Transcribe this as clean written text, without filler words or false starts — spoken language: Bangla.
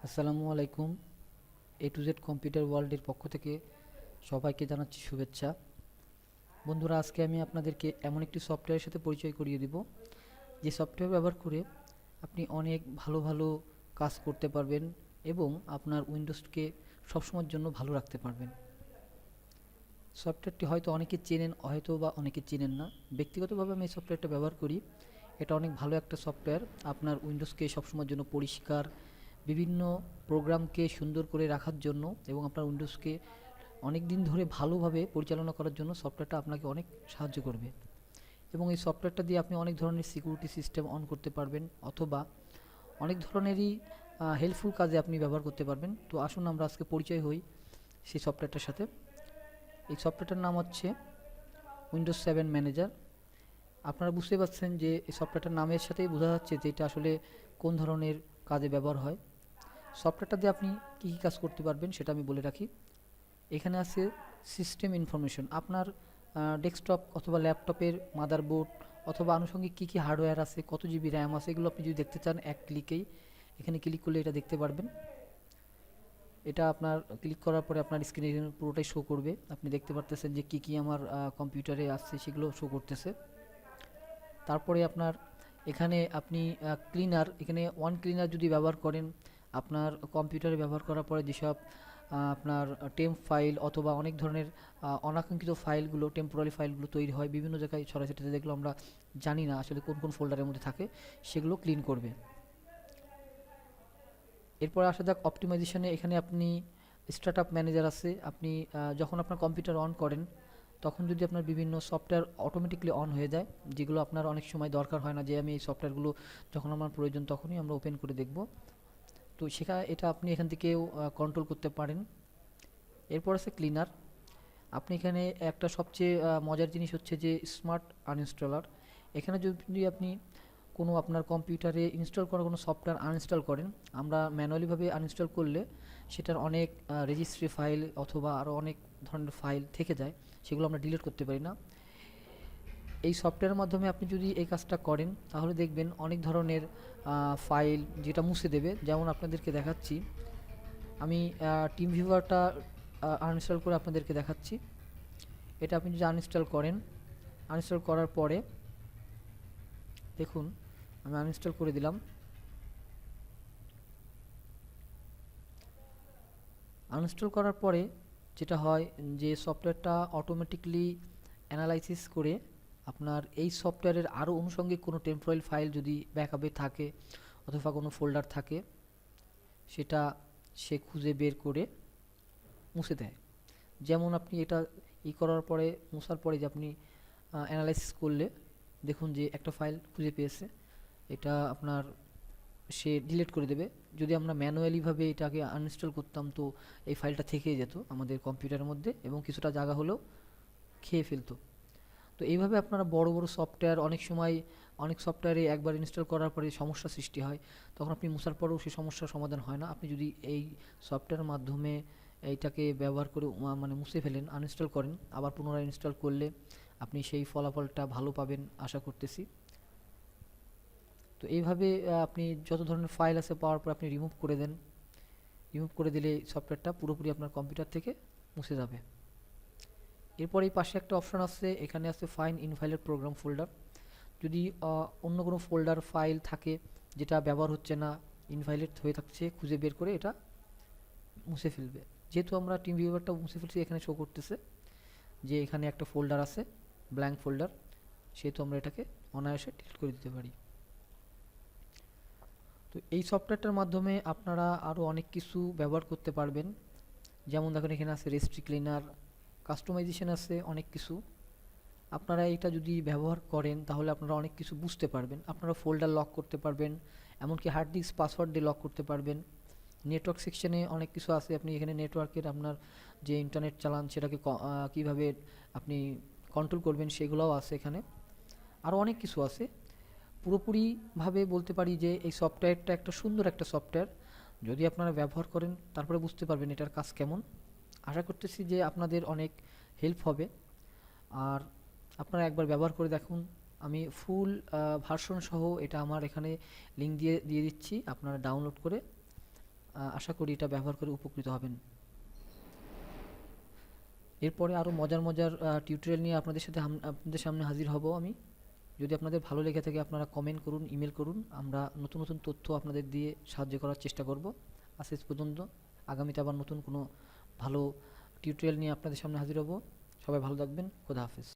আসসালামু আলাইকুম। এ টু জেড কম্পিউটার ওয়ার্ল্ডের পক্ষ থেকে সবাইকে জানাচ্ছি শুভেচ্ছা। বন্ধুরা, আজকে আমি আপনাদেরকে এমন একটি সফটওয়্যারের সাথে পরিচয় করিয়ে দিব যে সফটওয়্যার ব্যবহার করে আপনি অনেক ভালো ভালো কাজ করতে পারবেন এবং আপনার উইন্ডোজকে সবসময়ের জন্য ভালো রাখতে পারবেন। সফটওয়্যারটি হয়তো অনেকে চেনেন, হয়তো বা অনেকে চেনেন না। ব্যক্তিগতভাবে আমি এই সফটওয়্যারটা ব্যবহার করি। এটা অনেক ভালো একটা সফটওয়্যার। আপনার উইন্ডোজকে সবসময়ের জন্য পরিষ্কার, বিভিন্ন প্রোগ্রামকে সুন্দর করে রাখার জন্য এবং আপনার উইন্ডোজকে অনেক দিন ধরে ভালোভাবে পরিচালনা করার জন্য সফটওয়্যারটা আপনাকে অনেক সাহায্য করবে। এবং এই সফটওয়্যারটা দিয়ে আপনি অনেক ধরনের সিকিউরিটি সিস্টেম অন করতে পারবেন, অথবা অনেক ধরনেরই হেল্পফুল কাজে আপনি ব্যবহার করতে পারবেন। তো আসুন আমরা আজকে পরিচয় হই সেই সফটওয়্যারটার সাথে। এই সফটওয়্যারটার নাম হচ্ছে উইন্ডোজ 7 ম্যানেজার। আপনারা বুঝতে পারছেন যে এই সফটওয়্যারটার নামের সাথেই বোঝা যাচ্ছে যে এটা আসলে কোন ধরনের কাজে ব্যবহার হয়। সফটওয়্যারটা দিয়ে আপনি কী কী কাজ করতে পারবেন সেটা আমি বলে রাখি। এখানে আছে সিস্টেম ইনফরমেশন, আপনার ডেস্কটপ অথবা ল্যাপটপের মাদারবোর্ড অথবা আনুষঙ্গিক কী কী হার্ডওয়্যার আছে, কত জিবি র্যাম আছে, এগুলো আপনি যদি দেখতে চান এক ক্লিকেই এখানে ক্লিক করলে এটা দেখতে পারবেন। এটা আপনার ক্লিক করার পরে আপনার স্ক্রিনে পুরোটাই শো করবে। আপনি দেখতে পারতেছেন যে কী কী আমার কম্পিউটারে আসছে সেগুলো শো করতেছে। তারপরে আপনার এখানে আপনি ক্লিনার, এখানে ওয়ান ক্লিনার যদি ব্যবহার করেন, আপনার কম্পিউটারে ব্যবহার করার পরে যেসব আপনার টেম্প ফাইল অথবা অনেক ধরনের অনাকাঙ্ক্ষিত ফাইলগুলো, টেম্পোরারি ফাইলগুলো তৈরি হয় বিভিন্ন জায়গায় ছড়াছড়িতে, যেগুলো আমরা জানি না আসলে কোন কোন ফোল্ডারের মধ্যে থাকে, সেগুলো ক্লিন করবে। এরপর আসা যাক অপটিমাইজেশনে। এখানে আপনি স্টার্টআপ ম্যানেজার আছে। আপনি যখন আপনার কম্পিউটার অন করেন তখন যদি আপনার বিভিন্ন সফটওয়্যার অটোমেটিকলি অন হয়ে যায়, যেগুলো আপনার অনেক সময় দরকার হয় না যে আমি এই সফটওয়্যারগুলো যখন আমার প্রয়োজন তখনই আমরা ওপেন করে দেখব, তো এটা আপনি এখান থেকেও কন্ট্রোল করতে পারেন। এরপর আছে ক্লিনার। আপনি এখানে একটা সবচেয়ে মজার জিনিস হচ্ছে যে স্মার্ট আনইনস্টলার। এখানে যদি আপনি কোনো আপনার কম্পিউটারে ইনস্টল করা কোনো সফটওয়্যার আনইনস্টল করেন, আমরা ম্যানুয়ালিভাবে আনইনস্টল করলে সেটার অনেক রেজিস্ট্রি ফাইল অথবা আরও অনেক ধরনের ফাইল থেকে যায়, সেগুলো আমরা ডিলিট করতে পারি না। এই সফটওয়্যারের মাধ্যমে আপনি যদি এই কাজটা করেন তাহলে দেখবেন অনেক ধরনের ফাইল যেটা মুছে দেবে। যেমন আপনাদেরকে দেখাচ্ছি, আমি টিম ভিউয়ারটা আনইনস্টল করে আপনাদেরকে দেখাচ্ছি। এটা আপনি যদি আনইনস্টল করেন, আনইনস্টল করার পরে দেখুন আমি আনইনস্টল করে দিলাম। আনইনস্টল করার পরে যেটা হয় যে সফটওয়্যারটা অটোমেটিকলি অ্যানালাইসিস করে আপনার এই সফটওয়্যারের আরও আনুষঙ্গিক কোনো টেম্পোরারি ফাইল যদি ব্যাকআপে থাকে অথবা কোনো ফোল্ডার থাকে, সেটা সে খুঁজে বের করে মুছে দেয়। যেমন আপনি এটা করার পরে, মুছার পরে যে আপনি অ্যানালাইসিস করলে দেখুন যে একটা ফাইল খুঁজে পেয়েছে, এটা আপনার সে ডিলিট করে দেবে। যদি আমরা ম্যানুয়ালিভাবে এটাকে আনইনস্টল করতাম তো এই ফাইলটা থেকেই যেত আমাদের কম্পিউটারের মধ্যে এবং কিছুটা জায়গা হলেও খেয়ে ফেলতো। তো এইভাবে আপনারা বড় বড় সফটওয়্যার, অনেক সময় অনেক সফটওয়্যারে একবার ইনস্টল করার পরে সমস্যা সৃষ্টি হয়, তখন আপনি মুছার পরেও সেই সমস্যার সমাধান হয় না। আপনি যদি এই সফটওয়্যারের মাধ্যমে এইটাকে ব্যবহার করে মানে মুছে ফেলেন, আনইনস্টল করেন, আবার পুনরায় ইনস্টল করলে আপনি সেই ফলাফলটা ভালো পাবেন আশা করতেছি। তো এইভাবে আপনি যত ধরনের ফাইল আছে পাওয়ার পর আপনি রিমুভ করে দেন। রিমুভ করে দিলে সফটওয়্যারটা পুরোপুরি আপনার কম্পিউটার থেকে মুছে যাবে। এরপর এই পাশে একটা অপশন আছে, এখানে আছে ফাইন ইনভাইলেট প্রোগ্রাম ফোল্ডার। যদি অন্য কোনো ফোল্ডার ফাইল থাকে যেটা ব্যবহার হচ্ছে না, ইনভাইলেট হয়ে থাকছে, খুঁজে বের করে এটা মুছে ফেলবে। যেহেতু আমরা টিম ভিউয়ারটা মুছে ফেলছি, এখানে শো করতেছে যে এখানে একটা ফোল্ডার আছে, ব্ল্যাঙ্ক ফোল্ডার, সেহেতু আমরা এটাকে অনায়াসে ডিলিট করে দিতে পারি। তো এই সফটওয়্যারটার মাধ্যমে আপনারা আরও অনেক কিছু ব্যবহার করতে পারবেন। যেমন দেখুন এখানে আছে রেজিস্ট্রি ক্লিনার, কাস্টমাইজেশন আছে, অনেক কিছু। আপনারা এটা যদি ব্যবহার করেন তাহলে আপনারা অনেক কিছু বুঝতে পারবেন। আপনারা ফোল্ডার লক করতে পারবেন, এমনকি হার্ড ডিস্ক পাসওয়ার্ড দিয়ে লক করতে পারবেন। নেটওয়ার্ক সেকশনে অনেক কিছু আছে, আপনি এখানে নেটওয়ার্কের আপনার যে ইন্টারনেট চালান সেটাকে কীভাবে আপনি কন্ট্রোল করবেন সেগুলোও আছে এখানে। আরও অনেক কিছু আছে। পুরোপুরিভাবে বলতে পারি যে এই সফটওয়্যারটা একটা সুন্দর একটা সফটওয়্যার। যদি আপনারা ব্যবহার করেন তারপরে বুঝতে পারবেন এটার কাজ কেমন। আশা করতেছি যে আপনাদের অনেক হেল্প হবে। আর আপনারা একবার ব্যবহার করে দেখুন। আমি ফুল ভার্সন সহ এটা আমার এখানে লিঙ্ক দিয়ে দিচ্ছি, আপনারা ডাউনলোড করে আশা করি এটা ব্যবহার করে উপকৃত হবেন। এরপরে আরও মজার মজার টিউটোরিয়াল নিয়ে আপনাদের সামনে হাজির হব আমি। যদি আপনাদের ভালো লেগে থাকে আপনারা কমেন্ট করুন, ইমেল করুন, আমরা নতুন নতুন তথ্য আপনাদের দিয়ে সাহায্য করার চেষ্টা করব। আজ শেষ পর্যন্ত, আগামীতে আবার নতুন কোনো ভালো টিউটোরিয়াল নিয়ে আপনাদের সামনে হাজির হব। সবাই ভালো থাকবেন। খোদা হাফেজ।